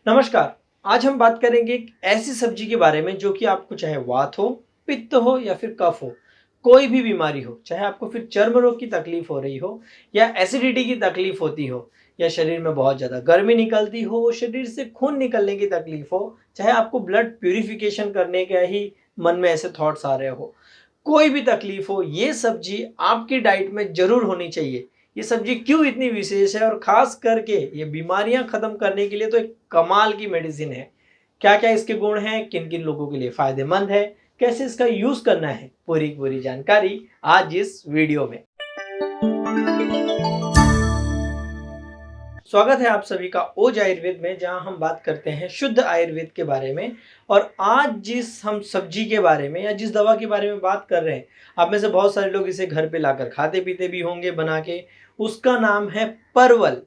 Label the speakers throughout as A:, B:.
A: नमस्कार। आज हम बात करेंगे एक ऐसी सब्जी के बारे में जो कि आपको चाहे वात हो, पित्त हो या फिर कफ हो, कोई भी बीमारी हो, चाहे आपको फिर चर्म रोग की तकलीफ हो रही हो या एसिडिटी की तकलीफ होती हो या शरीर में बहुत ज़्यादा गर्मी निकलती हो, शरीर से खून निकलने की तकलीफ हो, चाहे आपको ब्लड प्यूरिफिकेशन करने का ही मन में ऐसे थॉट्स आ रहे हो, कोई भी तकलीफ हो, ये सब्जी आपकी डाइट में ज़रूर होनी चाहिए। ये सब्जी क्यों इतनी विशेष है और ख़ास करके ये बीमारियां ख़त्म करने के लिए तो एक कमाल की मेडिसिन है। क्या-क्या इसके गुण हैं, किन-किन लोगों के लिए फ़ायदेमंद है, कैसे इसका यूज़ करना है, पूरी की पूरी जानकारी आज इस वीडियो में। स्वागत है आप सभी का ओज आयुर्वेद में, जहां हम बात करते हैं शुद्ध आयुर्वेद के बारे में। और आज जिस हम सब्जी के बारे में या जिस दवा के बारे में बात कर रहे हैं, आप में से बहुत सारे लोग इसे घर पे लाकर खाते पीते भी होंगे बना के। उसका नाम है परवल।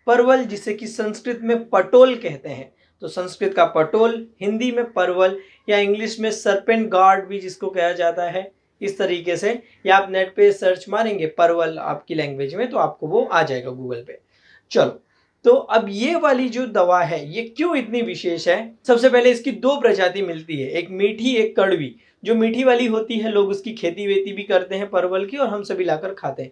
A: परवल जिसे कि संस्कृत में पटोल कहते हैं। तो संस्कृत का पटोल, हिंदी में परवल या इंग्लिश में सरपेंट गार्ड भी जिसको कहा जाता है, इस तरीके से। या आप नेट पे सर्च मारेंगे परवल आपकी लैंग्वेज में तो आपको वो आ जाएगा गूगल पे। चलो, तो अब ये वाली जो दवा है ये क्यों इतनी विशेष है? सबसे पहले इसकी दो प्रजाति मिलती है, एक मीठी एक कड़वी। जो मीठी वाली होती है लोग उसकी खेती वेती भी करते हैं परवल की, और हम सभी लाकर खाते हैं।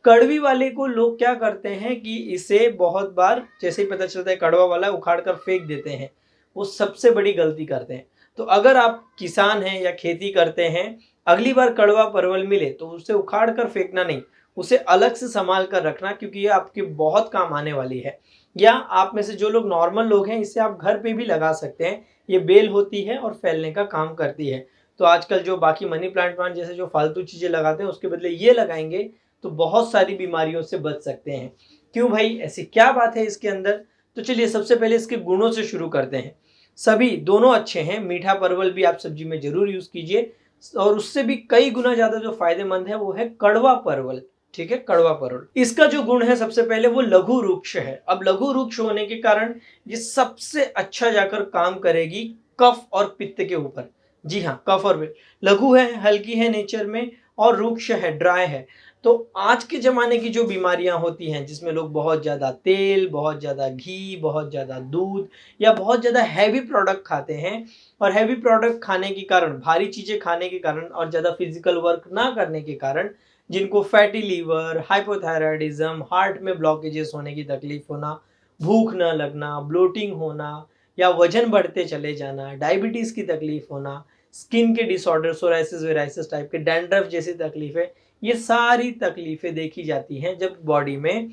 A: कड़वी वाले को लोग क्या करते हैं कि इसे बहुत बार जैसे ही पता चलता है कड़वा वाला, उखाड़ कर फेंक देते हैं। वो सबसे बड़ी गलती करते हैं। तो अगर आप किसान हैं या खेती करते हैं, अगली बार कड़वा परवल मिले तो उसे उखाड़ कर फेंकना नहीं, उसे अलग से संभाल कर रखना, क्योंकि ये आपके बहुत काम आने वाली है। या आप में से जो लोग नॉर्मल लोग हैं, इसे आप घर पे भी लगा सकते हैं। ये बेल होती है और फैलने का काम करती है। तो आजकल जो बाकी मनी प्लांट जैसे जो फालतू चीज़ें लगाते हैं, उसके बदले ये लगाएंगे तो बहुत सारी बीमारियों से बच सकते हैं। क्यों भाई, ऐसी क्या बात है इसके अंदर? तो चलिए सबसे पहले इसके गुणों से शुरू करते हैं। सभी दोनों अच्छे हैं। मीठा परवल भी आप सब्जी में जरूर यूज कीजिए, और उससे भी कई गुना ज्यादा जो फायदेमंद है वो है कड़वा परवल। ठीक है, कड़वा परवल। इसका जो गुण है सबसे पहले वो लघु रुक्ष है। अब लघु रुक्ष होने के कारण ये सबसे अच्छा जाकर काम करेगी कफ और पित्त के ऊपर। जी हाँ, कफ और पित्त। लघु है, हल्की है नेचर में, और रुक्ष है, ड्राई है। तो आज के ज़माने की जो बीमारियां होती हैं, जिसमें लोग बहुत ज़्यादा तेल, बहुत ज़्यादा घी, बहुत ज़्यादा दूध या बहुत ज़्यादा हैवी प्रोडक्ट खाते हैं, और हैवी प्रोडक्ट खाने के कारण, भारी चीज़ें खाने के कारण और ज़्यादा फिजिकल वर्क ना करने के कारण जिनको फैटी लीवर, हाइपोथायराइडिज्म, हार्ट में ब्लॉकेजेस होने की तकलीफ होना, भूख न लगना, ब्लोटिंग होना या वजन बढ़ते चले जाना, डायबिटीज़ की तकलीफ होना, स्किन के डिसऑर्डर, सोराइसिस वेराइसिस टाइप के, डैंड्रफ जैसी तकलीफें, ये सारी तकलीफें देखी जाती हैं जब बॉडी में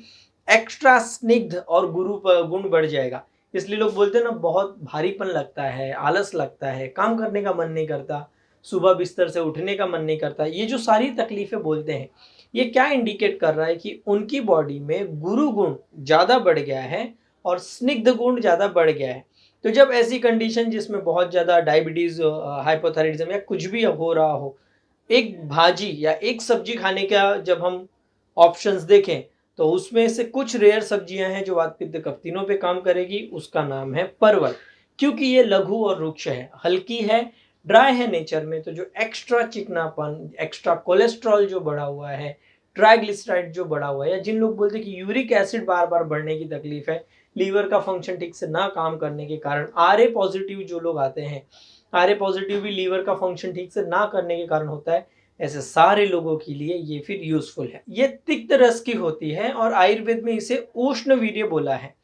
A: एक्स्ट्रा स्निग्ध और गुण बढ़ जाएगा। इसलिए लोग बोलते हैं ना, बहुत भारीपन लगता है, आलस लगता है, काम करने का मन नहीं करता, सुबह बिस्तर से उठने का मन नहीं करता। ये जो सारी तकलीफें बोलते हैं, ये क्या इंडिकेट कर रहा है कि उनकी बॉडी में गुरु गुण ज़्यादा बढ़ गया है और स्निग्ध गुण ज़्यादा बढ़ गया है। तो जब ऐसी कंडीशन जिसमें बहुत ज़्यादा डायबिटीज़, हाइपोथायराइडिज्म या कुछ भी हो रहा हो, एक भाजी या एक सब्जी खाने का जब हम ऑप्शंस देखें, तो उसमें से कुछ रेयर सब्जियां हैं जो वात पित्त कफ तीनों पे काम करेगी। उसका नाम है परवल। क्योंकि ये लघु और रुक्ष है, हल्की है, ड्राई है नेचर में, तो जो एक्स्ट्रा चिकनापन, एक्स्ट्रा कोलेस्ट्रॉल जो बढ़ा हुआ है, ट्राइग्लिसराइड जो बढ़ा हुआ है, या जिन लोग बोलते हैं कि यूरिक एसिड बार बार बढ़ने की तकलीफ है, लीवर का फंक्शन ठीक से ना काम करने के कारण, आर ए पॉजिटिव जो लोग आते हैं, आर ए पॉजिटिव भी लीवर का फंक्शन ठीक से ना करने के कारण होता है, ऐसे सारे लोगों के लिए ये फिर यूजफुल है। ये तिक्त रस की होती है और आयुर्वेद में इसे उष्ण वीर्य बोला है।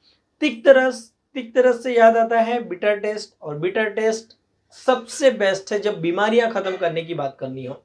A: तिक्त रस, तिक्त रस से याद आता है बिटर टेस्ट, और बिटर टेस्ट सबसे बेस्ट है जब बीमारियां खत्म करने की बात करनी हो।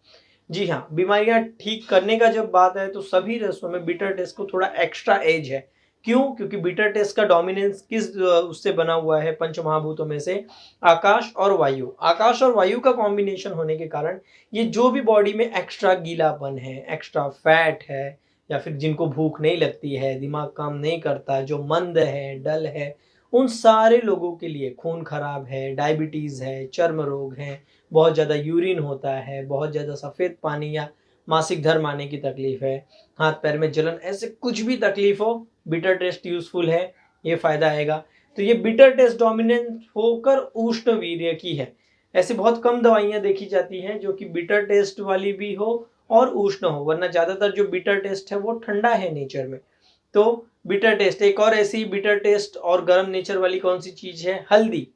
A: जी हाँ, बीमारियां ठीक करने का जब बात है तो सभी रसों में बिटर टेस्ट को थोड़ा एक्स्ट्रा एज है। क्यों? क्योंकि बिटर टेस्ट का डोमिनेंस किस उससे बना हुआ है, पंच महाभूतों में से आकाश और वायु। आकाश और वायु का कॉम्बिनेशन होने के कारण ये जो भी बॉडी में एक्स्ट्रा गीलापन है, एक्स्ट्रा फैट है, या फिर जिनको भूख नहीं लगती है, दिमाग काम नहीं करता, जो मंद है, डल है, उन सारे लोगों के लिए, खून खराब है, डायबिटीज़ है, चर्म रोग है, बहुत ज़्यादा यूरिन होता है, बहुत ज़्यादा सफ़ेद पानी या मासिक धर्म आने की तकलीफ है, हाथ पैर में जलन, ऐसे कुछ भी तकलीफ हो, बिटर टेस्ट यूजफुल है, ये फ़ायदा आएगा। तो ये बिटर टेस्ट डोमिनेंट होकर उष्ण वीर्य की है। ऐसे बहुत कम दवाइयाँ देखी जाती हैं जो कि बिटर टेस्ट वाली भी हो और उष्ण हो, वरना ज़्यादातर जो बिटर टेस्ट है वो ठंडा है नेचर में। तो बिटर टेस्ट, एक और ऐसी बिटर टेस्ट और गर्म नेचर वाली कौन सी चीज़ है? हल्दी,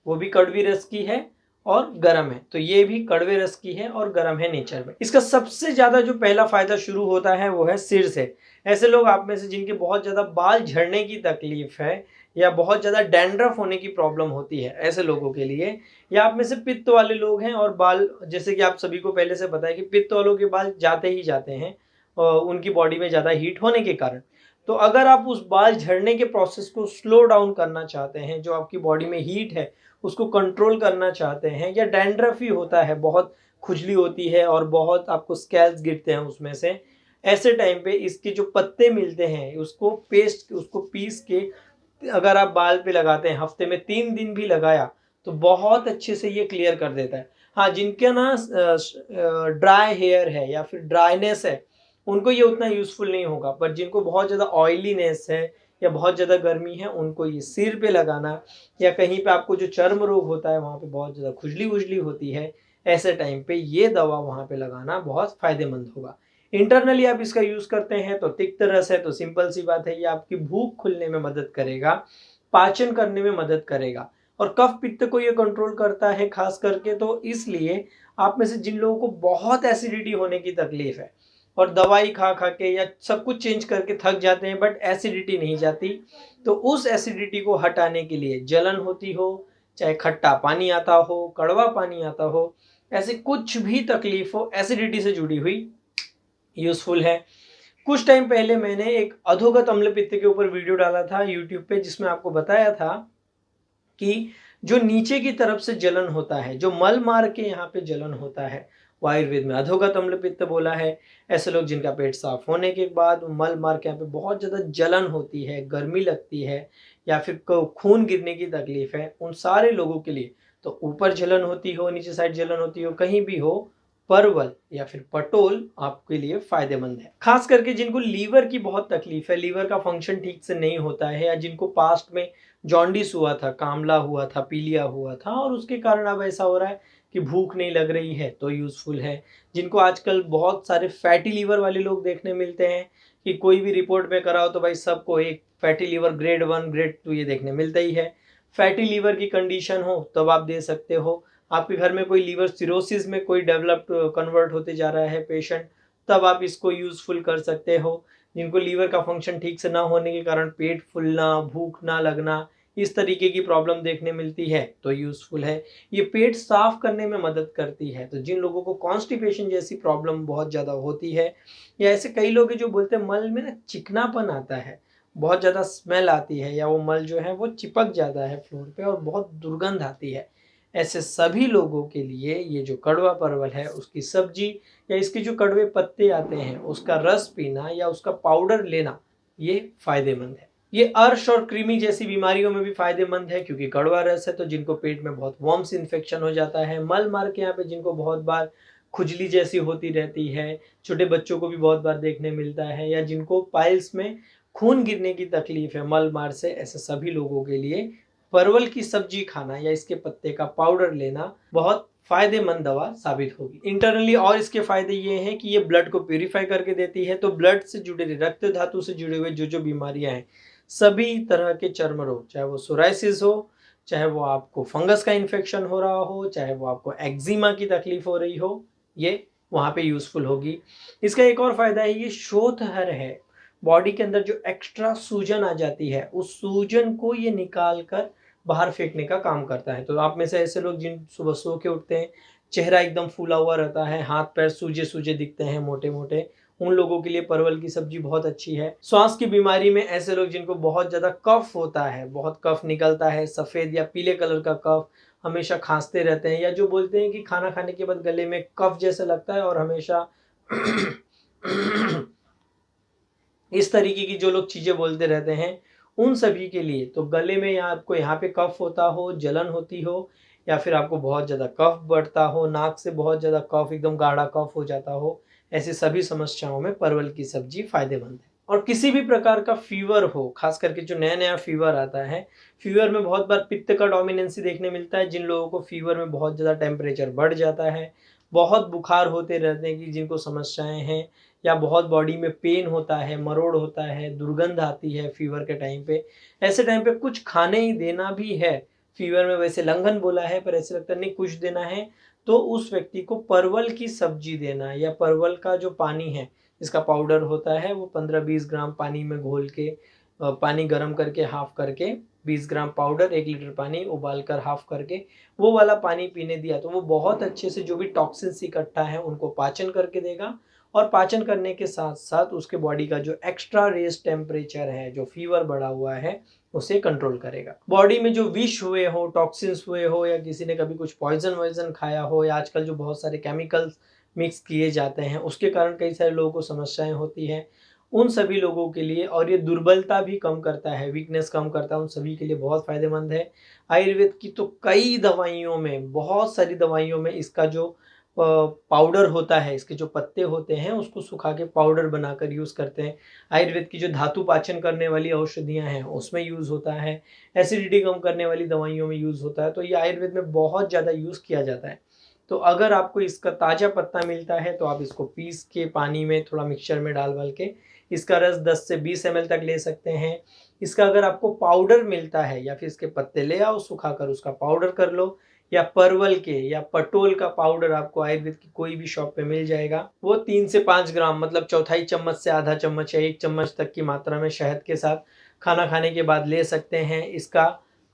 A: वो भी कड़वी रस की है और गर्म है, तो ये भी कड़वे रस की है और गर्म है नेचर में। इसका सबसे ज़्यादा जो पहला फ़ायदा शुरू होता है वो है सिर से। ऐसे लोग आप में से जिनके बहुत ज़्यादा बाल झड़ने की तकलीफ है या बहुत ज़्यादा डैंड्रफ होने की प्रॉब्लम होती है, ऐसे लोगों के लिए, या आप में से पित्त वाले लोग हैं और बाल, जैसे कि आप सभी को पहले से पता है कि पित्त वालों के बाल जाते ही जाते हैं उनकी बॉडी में ज़्यादा हीट होने के कारण। तो अगर आप उस बाल झड़ने के प्रोसेस को स्लो डाउन करना चाहते हैं, जो आपकी बॉडी में हीट है उसको कंट्रोल करना चाहते हैं, या डैंड्रफ ही होता है, बहुत खुजली होती है और बहुत आपको स्कैल्स गिरते हैं उसमें से, ऐसे टाइम पे इसके जो पत्ते मिलते हैं उसको पीस के अगर आप बाल पे लगाते हैं, हफ्ते में 3 दिन भी लगाया तो बहुत अच्छे से ये क्लियर कर देता है। हाँ, जिनके ना ड्राई हेयर है या फिर ड्राइनेस है उनको ये उतना यूज़फुल नहीं होगा, पर जिनको बहुत ज़्यादा ऑयलीनेस है या बहुत ज़्यादा गर्मी है उनको ये सिर पे लगाना, या कहीं पे आपको जो चर्म रोग होता है वहाँ पे बहुत ज़्यादा खुजली वुजली होती है, ऐसे टाइम पे ये दवा वहाँ पे लगाना बहुत फ़ायदेमंद होगा। इंटरनली आप इसका यूज़ करते हैं तो तिक्त रस है, तो सिंपल सी बात है, ये आपकी भूख खुलने में मदद करेगा, पाचन करने में मदद करेगा और कफ पित्त को ये कंट्रोल करता है खास करके। तो इसलिए आप में से जिन लोगों को बहुत एसिडिटी होने की तकलीफ है और दवाई खा खा के या सब कुछ चेंज करके थक जाते हैं बट एसिडिटी नहीं जाती, तो उस एसिडिटी को हटाने के लिए, जलन होती हो, चाहे खट्टा पानी आता हो, कड़वा पानी आता हो, ऐसे कुछ भी तकलीफ हो एसिडिटी से जुड़ी हुई, यूज़फुल है। कुछ टाइम पहले मैंने एक अधोगत अम्ल पित्त के ऊपर वीडियो डाला था यूट्यूब पे, जिसमें आपको बताया था कि जो नीचे की तरफ से जलन होता है, जो मल मार के यहाँ पे जलन होता है, वो आयुर्वेद में अधोगत अम्ल पित्त बोला है। ऐसे लोग जिनका पेट साफ होने के बाद मल मार के यहाँ पे बहुत ज़्यादा जलन होती है, गर्मी लगती है या फिर खून गिरने की तकलीफ है, उन सारे लोगों के लिए, तो ऊपर जलन होती हो, नीचे साइड जलन होती हो, कहीं भी हो, परवल या फिर पटोल आपके लिए फायदेमंद है। खास करके जिनको लीवर की बहुत तकलीफ है, लीवर का फंक्शन ठीक से नहीं होता है, या जिनको पास्ट में जॉन्डिस हुआ था, कामला हुआ था, पीलिया हुआ था और उसके कारण अब ऐसा हो रहा है कि भूख नहीं लग रही है, तो यूज़फुल है। जिनको आजकल बहुत सारे फैटी लीवर वाले लोग देखने मिलते हैं कि कोई भी रिपोर्ट में कराओ तो भाई सबको एक फैटी लीवर ग्रेड 1 ग्रेड 2 ये देखने मिलता ही है। फैटी लीवर की कंडीशन हो तब आप दे सकते हो। आपके घर में कोई लीवर सिरोसिस में कोई डेवलप्ड कन्वर्ट होते जा रहा है पेशेंट, तब आप इसको यूज़फुल कर सकते हो। जिनको लीवर का फंक्शन ठीक से ना होने के कारण पेट फूलना, भूख ना लगना, इस तरीके की प्रॉब्लम देखने मिलती है, तो यूज़फुल है। ये पेट साफ करने में मदद करती है। तो जिन लोगों को कॉन्स्टिपेशन जैसी प्रॉब्लम बहुत ज़्यादा होती है, या ऐसे कई लोग हैं जो बोलते हैं मल में ना चिकनापन आता है, बहुत ज़्यादा स्मेल आती है, या वो मल जो है वो चिपक जाता है फ्लोर पे और बहुत दुर्गंध आती है, ऐसे सभी लोगों के लिए ये जो कड़वा परवल है उसकी सब्जी या इसके जो कड़वे पत्ते आते हैं उसका रस पीना या उसका पाउडर लेना, ये फायदेमंद है। ये अर्श और कृमि जैसी बीमारियों में भी फायदेमंद है, क्योंकि कड़वा रस है। तो जिनको पेट में बहुत वर्म्स इन्फेक्शन हो जाता है, मल मार के यहाँ पे जिनको बहुत बार खुजली जैसी होती रहती है, छोटे बच्चों को भी बहुत बार देखने मिलता है, या जिनको पाइल्स में खून गिरने की तकलीफ है मल मार से, ऐसे सभी लोगों के लिए परवल की सब्जी खाना या इसके पत्ते का पाउडर लेना बहुत फायदेमंद दवा साबित होगी। इंटरनली और इसके फायदे ये हैं कि ये ब्लड को प्यूरिफाई करके देती है। तो ब्लड से जुड़े, रक्त धातु से जुड़े हुए जो जो बीमारियां हैं, सभी तरह के चर्म रोग, चाहे वो सोराइसिस हो, चाहे वो आपको फंगस का इन्फेक्शन हो रहा हो, चाहे वो आपको एक्जिमा की तकलीफ हो रही हो, ये वहाँ पे यूजफुल होगी। इसका एक और फायदा है, ये शोथहर है। बॉडी के अंदर जो एक्स्ट्रा सूजन आ जाती है, उस सूजन को ये निकाल कर बाहर फेंकने का काम करता है। तो आप में से ऐसे लोग जिन सुबह सो के उठते हैं, चेहरा एकदम फूला हुआ रहता है, हाथ पैर सूजे सूजे दिखते हैं, मोटे मोटे, उन लोगों के लिए परवल की सब्जी बहुत अच्छी है। श्वास की बीमारी में ऐसे लोग जिनको बहुत ज़्यादा कफ होता है, बहुत कफ निकलता है, सफ़ेद या पीले कलर का कफ, हमेशा खांसते रहते हैं, या जो बोलते हैं कि खाना खाने के बाद गले में कफ जैसा लगता है और हमेशा इस तरीके की जो लोग चीज़ें बोलते रहते हैं, उन सभी के लिए, तो गले में या आपको यहाँ पे कफ होता हो, जलन होती हो, या फिर आपको बहुत ज़्यादा कफ बढ़ता हो, नाक से बहुत ज़्यादा कफ, एकदम गाढ़ा कफ हो जाता हो, ऐसी सभी समस्याओं में परवल की सब्जी फायदेमंद है। और किसी भी प्रकार का फीवर हो, खास करके जो नया नया फीवर आता है, फीवर में बहुत बार पित्त का डोमिनेंसी देखने मिलता है। जिन लोगों को फीवर में बहुत ज़्यादा टेम्परेचर बढ़ जाता है, बहुत बुखार होते रहते हैं, कि जिनको समस्याएं हैं, या बहुत बॉडी में पेन होता है, मरोड़ होता है, दुर्गंध आती है फीवर के टाइम पे, ऐसे टाइम पे कुछ खाने ही देना भी है। फीवर में वैसे लंघन बोला है पर ऐसे लगता नहीं कुछ देना है, तो उस व्यक्ति को परवल की सब्जी देना, या परवल का जो पानी है इसका पाउडर होता है वो 15-20 ग्राम पानी में घोल के, पानी गर्म करके हाफ करके 20 ग्राम पाउडर 1 लीटर पानी उबाल कर हाफ करके वो वाला पानी पीने दिया तो वो बहुत अच्छे से जो भी टॉक्सिन्स इकट्ठा है उनको पाचन करके देगा, और पाचन करने के साथ साथ उसके बॉडी का जो एक्स्ट्रा रेज टेम्परेचर है, जो फीवर बढ़ा हुआ है, उसे कंट्रोल करेगा। बॉडी में जो विष हुए हो, टॉक्सिन्स हुए हो, या किसी ने कभी कुछ पॉइजन वॉइजन खाया हो, या आजकल जो बहुत सारे केमिकल्स मिक्स किए जाते हैं उसके कारण कई सारे लोगों को समस्याएं होती हैं, उन सभी लोगों के लिए, और ये दुर्बलता भी कम करता है, वीकनेस कम करता है, उन सभी के लिए बहुत फायदेमंद है। आयुर्वेद की तो कई दवाइयों में, बहुत सारी दवाइयों में इसका जो पाउडर होता है, इसके जो पत्ते होते हैं उसको सुखा के पाउडर बनाकर यूज़ करते हैं। आयुर्वेद की जो धातु पाचन करने वाली औषधियाँ हैं उसमें यूज़ होता है, एसिडिटी कम करने वाली दवाइयों में यूज़ होता है, तो ये आयुर्वेद में बहुत ज़्यादा यूज़ किया जाता है। तो अगर आपको इसका ताज़ा पत्ता मिलता है तो आप इसको पीस के पानी में थोड़ा मिक्सचर में डाल के इसका रस 10 से 20 ml तक ले सकते हैं। इसका अगर आपको पाउडर मिलता है या फिर इसके पत्ते ले आओ, सुखाकर उसका पाउडर कर लो, या परवल के या पटोल का पाउडर आपको आयुर्वेद की कोई भी शॉप पे मिल जाएगा। वो 3 से 5 ग्राम मतलब चौथाई चम्मच से आधा चम्मच या 1 चम्मच तक की मात्रा में शहद के साथ खाना खाने के बाद ले सकते हैं। इसका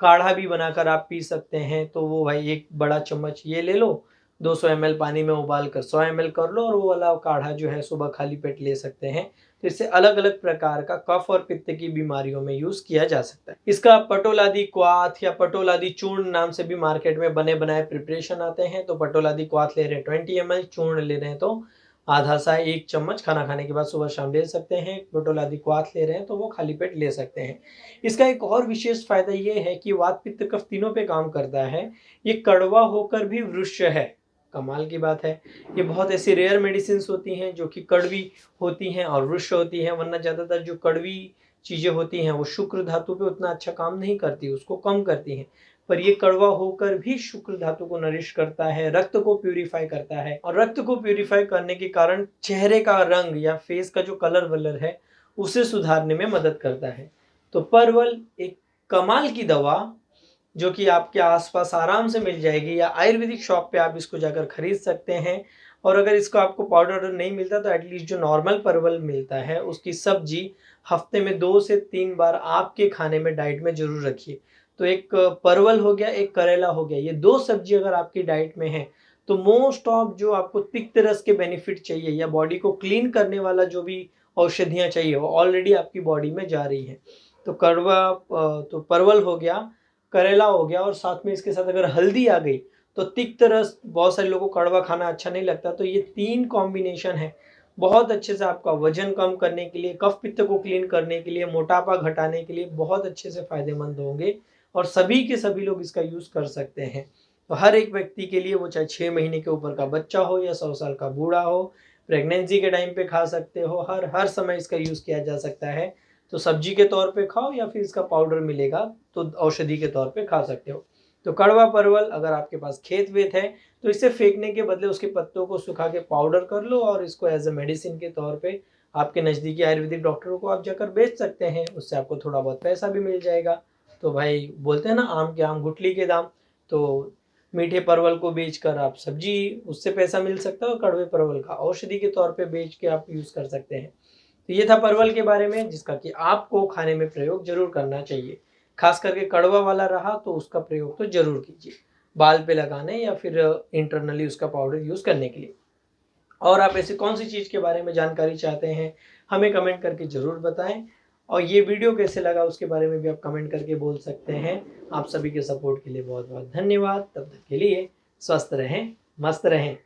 A: काढ़ा भी बनाकर आप पी सकते हैं, तो वो भाई 1 बड़ा चम्मच ये ले लो, 200 ml पानी में उबाल कर 100 ml कर लो, और वो वाला काढ़ा जो है सुबह खाली पेट ले सकते हैं। तो इससे अलग अलग प्रकार का कफ और पित्त की बीमारियों में यूज किया जा सकता है। इसका पटोलादी क्वाथ या पटोलादी चूर्ण नाम से भी मार्केट में बने बनाए प्रिपरेशन आते हैं। तो पटोलादी क्वाथ ले रहे हैं 20 ml, चूर्ण ले रहे हैं तो आधा सा 1 चम्मच खाना खाने के बाद सुबह शाम ले सकते हैं। पटोलादी क्वाथ ले रहे हैं तो वो खाली पेट ले सकते हैं। इसका एक और विशेष फायदा ये है कि वात पित्त कफ तीनों पे काम करता है। ये कड़वा होकर भी वृक्ष है, कमाल की बात है। ये बहुत ऐसी रेयर मेडिसिन होती हैं जो कि कड़वी होती हैं और वृक्ष होती हैं, वरना ज़्यादातर जो कड़वी चीज़ें होती हैं वो शुक्र धातु पे उतना अच्छा काम नहीं करती, उसको कम करती हैं। पर ये कड़वा होकर भी शुक्र धातु को नरिश करता है, रक्त को प्यूरिफाई करता है, और रक्त को प्यूरिफाई करने के कारण चेहरे का रंग या फेस का जो कलर वलर है उसे सुधारने में मदद करता है। तो परवल एक कमाल की दवा जो कि आपके आसपास आराम से मिल जाएगी, या आयुर्वेदिक शॉप पे आप इसको जाकर खरीद सकते हैं। और अगर इसको आपको पाउडर नहीं मिलता तो एटलीस्ट जो नॉर्मल परवल मिलता है उसकी सब्जी हफ्ते में 2 से 3 बार आपके खाने में डाइट में जरूर रखिए। तो एक परवल हो गया, एक करेला हो गया, ये 2 सब्जी अगर आपकी डाइट में है तो मोस्ट ऑफ जो आपको तिक्त रस के बेनिफिट चाहिए या बॉडी को क्लीन करने वाला जो भी औषधियाँ चाहिए वो ऑलरेडी आपकी बॉडी में जा रही है। तो तो परवल हो गया, करेला हो गया, और साथ में इसके साथ अगर हल्दी आ गई तो तिक्त रस, बहुत सारे लोगों को कड़वा खाना अच्छा नहीं लगता, तो ये 3 कॉम्बिनेशन है बहुत अच्छे से आपका वजन कम करने के लिए, कफ पित्त को क्लीन करने के लिए, मोटापा घटाने के लिए बहुत अच्छे से फायदेमंद होंगे, और सभी के सभी लोग इसका यूज़ कर सकते हैं। तो हर एक व्यक्ति के लिए, वो चाहे 6 महीने के ऊपर का बच्चा हो या 100 साल का बूढ़ा हो, प्रेगनेंसी के टाइम पे खा सकते हो, हर समय इसका यूज़ किया जा सकता है। तो सब्जी के तौर पे खाओ या फिर इसका पाउडर मिलेगा तो औषधि के तौर पे खा सकते हो। तो कड़वा परवल अगर आपके पास खेत वेत है तो इसे फेंकने के बदले उसके पत्तों को सुखा के पाउडर कर लो, और इसको एज ए मेडिसिन के तौर पे आपके नज़दीकी आयुर्वेदिक डॉक्टरों को आप जाकर बेच सकते हैं, उससे आपको थोड़ा बहुत पैसा भी मिल जाएगा। तो भाई बोलते हैं ना, आम के आम गुठली के दाम, तो मीठे परवल को बेचकर आप सब्जी, उससे पैसा मिल सकता है, और कड़वे परवल का औषधि के तौर पे बेच के आप यूज़ कर सकते हैं। तो ये था परवल के बारे में, जिसका कि आपको खाने में प्रयोग जरूर करना चाहिए। खास करके कड़वा वाला रहा तो उसका प्रयोग तो जरूर कीजिए, बाल पे लगाने या फिर इंटरनली उसका पाउडर यूज़ करने के लिए। और आप ऐसी कौन सी चीज़ के बारे में जानकारी चाहते हैं हमें कमेंट करके ज़रूर बताएं, और ये वीडियो कैसे लगा उसके बारे में भी आप कमेंट करके बोल सकते हैं। आप सभी के सपोर्ट के लिए बहुत बहुत धन्यवाद। तब तक के लिए स्वस्थ रहें, मस्त रहें।